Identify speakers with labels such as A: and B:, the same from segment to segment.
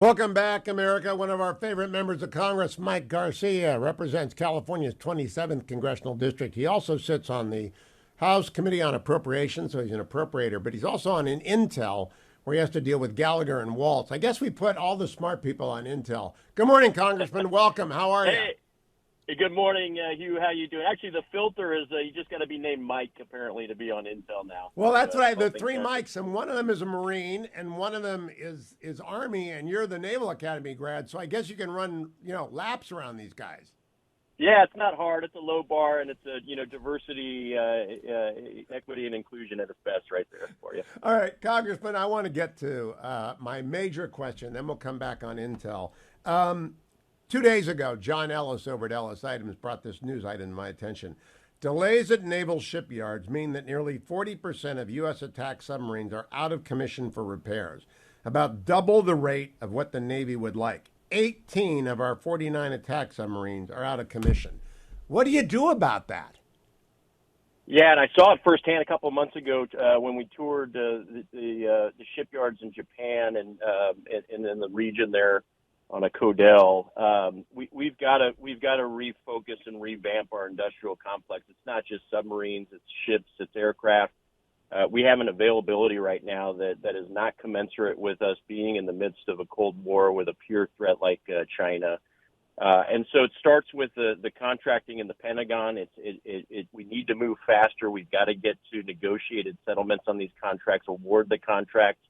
A: Welcome back, America. One of our favorite members of Congress, Mike Garcia, represents California's 27th congressional district. He also sits on the House Committee on Appropriations, so he's an appropriator, but he's also on an Intel where he has to deal with Gallagher and Waltz. I guess we put all the smart people on Intel. Good morning, Congressman. Welcome. How are you?
B: Hey, good morning, Hugh. How you doing? Actually, the filter is you just got to be named Mike apparently to be on Intel now.
A: Well, that's
B: So,
A: right.
B: all
A: The
B: things
A: three
B: considered.
A: Mikes, and one of them is a Marine, and one of them is Army, and you're the Naval Academy grad. So I guess you can run, laps around these guys.
B: Yeah, it's not hard. It's a low bar, and it's a diversity, equity, and inclusion at its best, right there for you.
A: All right, Congressman, I want to get to my major question, then we'll come back on Intel. 2 days ago, John Ellis over at Ellis Items brought this news item to my attention. Delays at naval shipyards mean that nearly 40% of U.S. attack submarines are out of commission for repairs, about double the rate of what the Navy would like. 18 of our 49 attack submarines are out of commission. What do you do about that?
B: Yeah, and I saw it firsthand a couple of months ago when we toured the shipyards in Japan and in the region there on a Codell. We've got to refocus and revamp our industrial complex. It's not just submarines, it's ships, it's aircraft. We have an availability right now that is not commensurate with us being in the midst of a Cold War with a pure threat like China. And so it starts with the contracting in the Pentagon. We need to move faster. We've got to get to negotiated settlements on these contracts, award the contracts,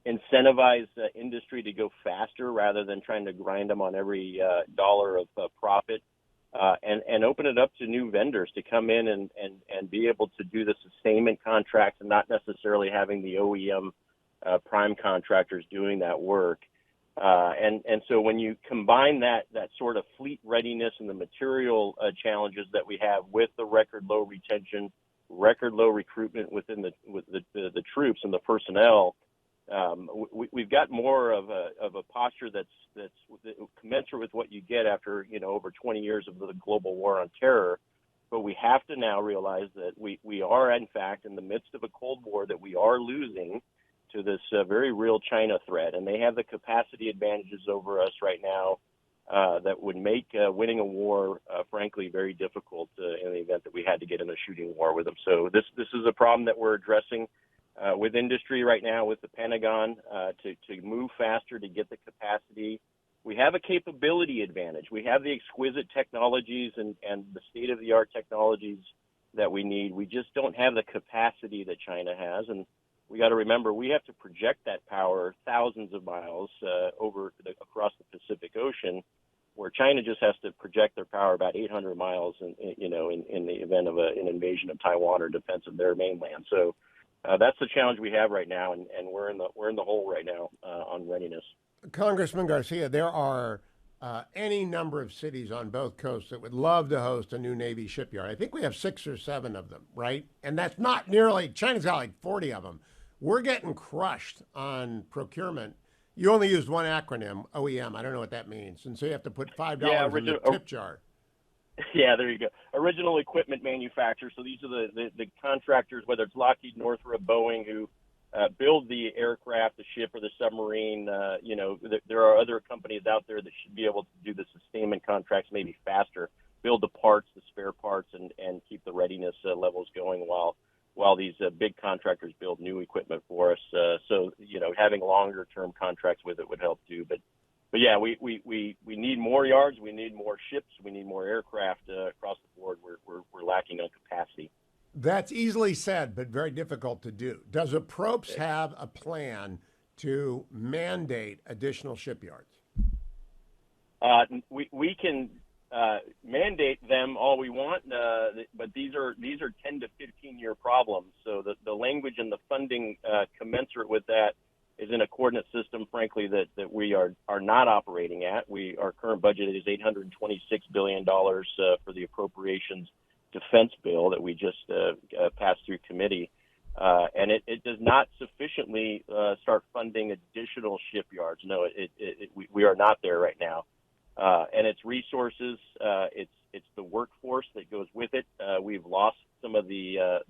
B: incentivize industry to go faster rather than trying to grind them on every dollar of profit, and open it up to new vendors to come in and be able to do the sustainment contracts and not necessarily having the OEM prime contractors doing that work. And so when you combine that sort of fleet readiness and the material challenges that we have with the record low retention, record low recruitment within the troops and the personnel, we've got more of a posture that's commensurate with what you get after over 20 years of the global war on terror. But we have to now realize that we are in fact in the midst of a Cold War that we are losing to this very real China threat, and they have the capacity advantages over us right now that would make winning a war, frankly, very difficult in the event that we had to get in a shooting war with them. So this is a problem that we're addressing with industry right now, with the Pentagon, to move faster, to get the capacity. We have a capability advantage. We have the exquisite technologies and the state-of-the-art technologies that we need. We just don't have the capacity that China has, and we got to remember we have to project that power thousands of miles across the Pacific Ocean, where China just has to project their power about 800 miles in the event of an invasion of Taiwan or defense of their mainland. So that's the challenge we have right now, and we're in the hole right now on readiness.
A: Congressman Garcia, there are any number of cities on both coasts that would love to host a new Navy shipyard. I think we have 6 or 7 of them, right? And that's not nearly, China's got like 40 of them. We're getting crushed on procurement. You only used one acronym, OEM. I don't know what that means. And so you have to put $5 in the tip jar.
B: Yeah, there you go. Original equipment manufacturers. So these are the contractors, whether it's Lockheed, Northrop, Boeing, who build the aircraft, the ship, or the submarine. There are other companies out there that should be able to do the sustainment contracts maybe faster, build the parts, the spare parts, and keep the readiness levels going while these big contractors build new equipment for us. So having longer term contracts with it would help too. But yeah, we need more yards, we need more ships, we need more aircraft across the board. We're lacking on capacity.
A: That's easily said, but very difficult to do. Does APROPS have a plan to mandate additional shipyards?
B: We can mandate them all we want, but these are 10 to 15-year problems. So the language and the funding commensurate with that is in a coordinate system, frankly, that we are not operating at. Our current budget is $826 billion for the appropriations defense bill that we just passed through committee. And it does not sufficiently start funding additional shipyards. No, we are not there right now. And it's resources, it's the workforce that goes with it. We've lost some of the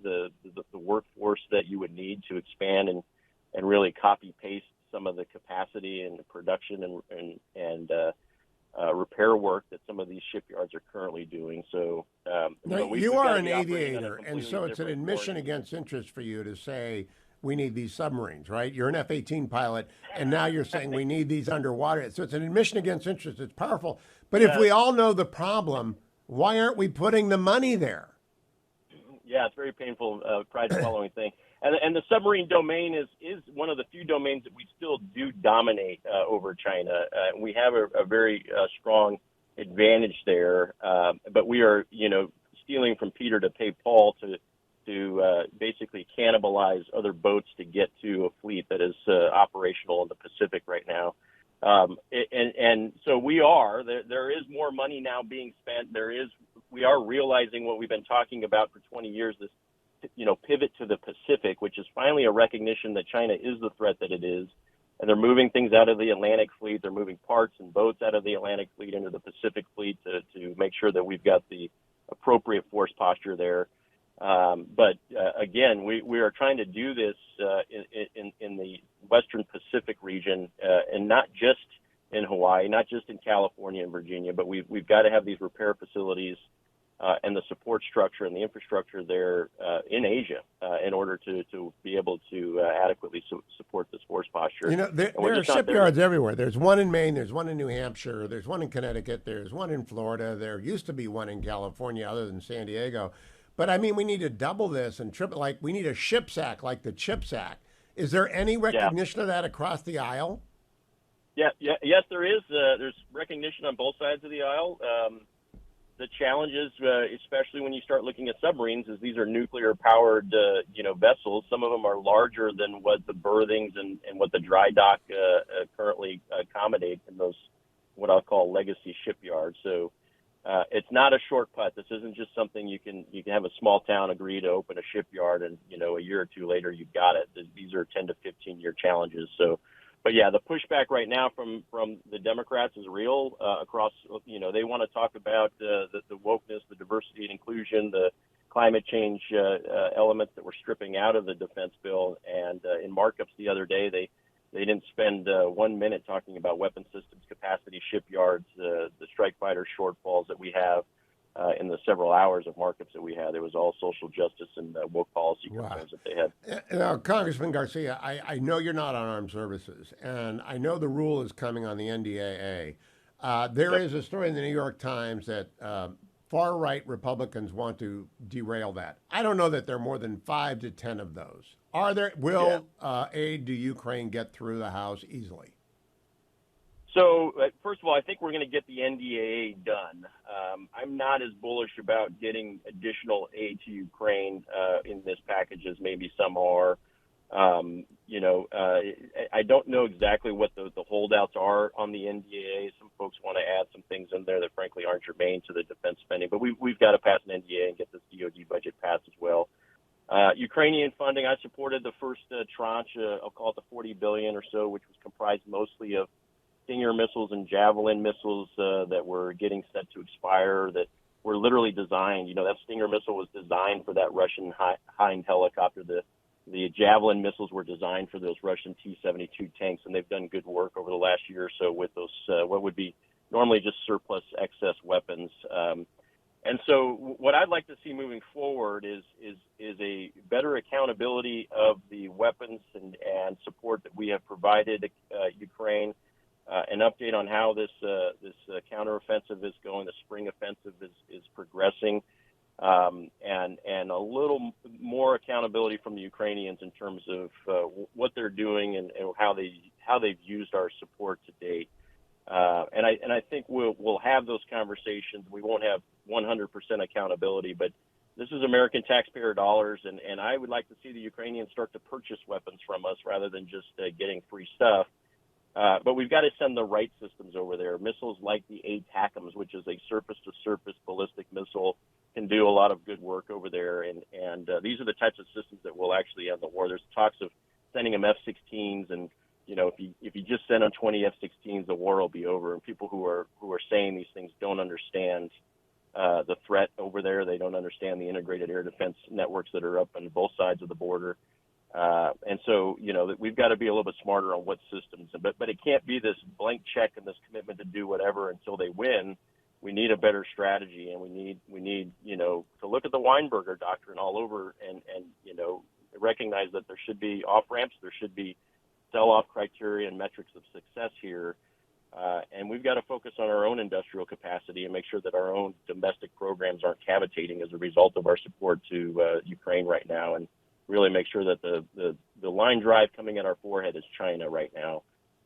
B: workforce that you would need to expand and really copy paste some of the capacity and the production and repair work that some of these shipyards are currently doing. So
A: now, you are an aviator, and so it's an admission against interest for you to say we need these submarines, right? You're an F-18 pilot, and now you're saying we need these underwater. So it's an admission against interest. It's powerful. But if we all know the problem, why aren't we putting the money there?
B: Yeah, it's very painful, pride-swallowing thing. And the submarine domain is one of the few domains that we still do dominate over China. We have a very strong advantage there, but we are, stealing from Peter to pay Paul to basically cannibalize other boats to get to a fleet that is operational in the Pacific right now. And so there is more money now being spent. We are realizing what we've been talking about for 20 years, this, pivot to the Pacific, which is finally a recognition that China is the threat that it is. And they're moving things out of the Atlantic fleet. They're moving parts and boats out of the Atlantic fleet into the Pacific fleet to make sure that we've got the appropriate force posture there. But again, we are trying to do this in the Western Pacific region, and not just in Hawaii, not just in California and Virginia, but we've got to have these repair facilities and the support structure and the infrastructure there in Asia in order to be able to adequately support this force posture.
A: There are shipyards everywhere. There's one in Maine, there's one in New Hampshire, there's one in Connecticut, there's one in Florida. There used to be one in California other than San Diego. But I mean, we need to double this and triple. Like, we need a SHIPS Act, like the CHIPS Act. Is there any recognition of that across the aisle?
B: Yes, there is. There's recognition on both sides of the aisle. The challenges, especially when you start looking at submarines, is these are nuclear-powered, vessels. Some of them are larger than what the berthings and what the dry dock currently accommodate in those what I'll call legacy shipyards. So. It's not a short putt. This isn't just something you can have a small town agree to open a shipyard and, a year or two later you've got it. These are 10 to 15 year challenges. So, but yeah, the pushback right now from the Democrats is real across, they want to talk about the wokeness, the diversity and inclusion, the climate change elements that we're stripping out of the defense bill. And in markups the other day, they didn't spend 1 minute talking about weapon systems capacity, shipyards, the strike fighter shortfalls that we have in the several hours of markups that we had. It was all social justice and woke policy concerns that they had.
A: Now, Congressman Garcia, I know you're not on armed services, and I know the rule is coming on the NDAA. There is a story in the New York Times that far-right Republicans want to derail that. I don't know that there are more than 5 to 10 of those. Will aid to Ukraine get through the House easily?
B: So, first of all, I think we're going to get the NDAA done. I'm not as bullish about getting additional aid to Ukraine in this package as maybe some are. I don't know exactly what the holdouts are on the NDAA. Some folks want to add some things in there that, frankly, aren't germane to the defense spending. But we've got to pass an NDAA and get this DoD budget passed as well. Ukrainian funding, I supported the first tranche, I'll call it the $40 billion or so, which was comprised mostly of Stinger missiles and Javelin missiles that were getting set to expire, that were literally designed. That Stinger missile was designed for that Russian Hind helicopter. The Javelin missiles were designed for those Russian T-72 tanks, and they've done good work over the last year or so with those what would be normally just surplus excess weapons. And so what I'd like to see moving forward is a better accountability of the weapons and support that we have provided Ukraine, an update on how this counteroffensive is going, the spring offensive is progressing, and a little more accountability from the Ukrainians in terms of what they're doing and how they've used our support to date. And I think we'll have those conversations. We won't have 100% accountability, but this is American taxpayer dollars, and I would like to see the Ukrainians start to purchase weapons from us rather than just getting free stuff. But we've got to send the right systems over there. Missiles like the ATACMS, which is a surface-to-surface ballistic missile, can do a lot of good work over there. And these are the types of systems that will actually end the war. There's talks of sending them F-16s, and if you just send them 20 F-16s, the war will be over. And people who are saying these things don't understand the threat over there. They don't understand the integrated air defense networks that are up on both sides of the border. And so, that we've got to be a little bit smarter on what systems, but it can't be this blank check and this commitment to do whatever until they win. We need a better strategy, and we need, to look at the Weinberger doctrine all over and recognize that there should be off ramps, there should be sell-off criteria and metrics of success here. And we've got to focus on our own industrial capacity and make sure that our own domestic programs aren't cavitating as a result of our support to Ukraine right now, and really make sure that the line drive coming at our forehead is China right now,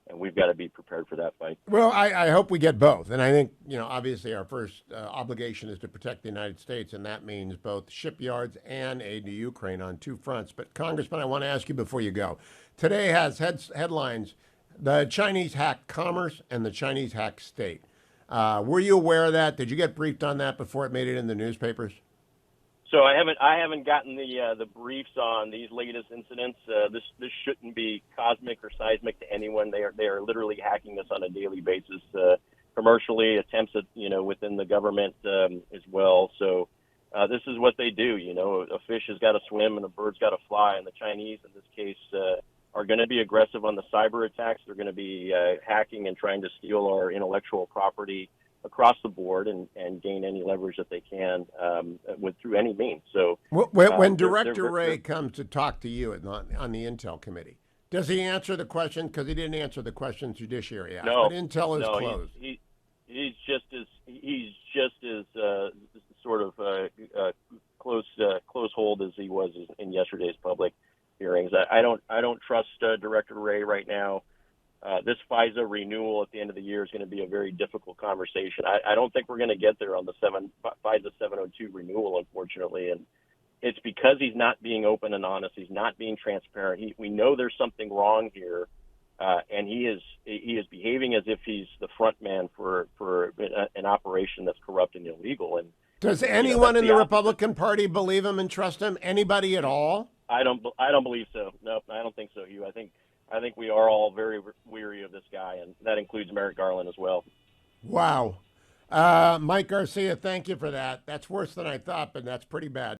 B: and we've got to be prepared for that fight.
A: Well, I hope we get both. And I think, obviously our first obligation is to protect the United States, and that means both shipyards and aid to Ukraine on two fronts. But, Congressman, I want to ask you before you go. Today has headlines, the Chinese hacked commerce and the Chinese hacked state. Were you aware of that? Did you get briefed on that before it made it in the newspapers?
B: So I haven't gotten the briefs on these latest incidents. This shouldn't be cosmic or seismic to anyone. They are literally hacking us on a daily basis, commercially, attempts at within the government as well. So this is what they do. A fish has got to swim and a bird's got to fly. And the Chinese, in this case, are going to be aggressive on the cyber attacks. They're going to be hacking and trying to steal our intellectual property across the board and gain any leverage that they can through any means. So
A: when Director Wray comes to talk to you on the Intel Committee, does he answer the question? Because he didn't answer the question Judiciary asked.
B: No,
A: but Intel is closed.
B: He's just as sort of close hold as he was in yesterday's public hearings. I don't trust Director Wray right now. This FISA renewal at the end of the year is going to be a very difficult conversation. I don't think we're going to get there on the FISA 702 renewal, unfortunately. And it's because he's not being open and honest. He's not being transparent. We know there's something wrong here, and he is behaving as if he's the front man for an operation that's corrupt and illegal. And
A: does anyone in the Republican Party believe him and trust him? Anybody at all?
B: I don't believe so. No, I don't think so, Hugh. I think we are all very weary of this guy, and that includes Merrick Garland as well.
A: Wow. Mike Garcia, thank you for that. That's worse than I thought, but that's pretty bad.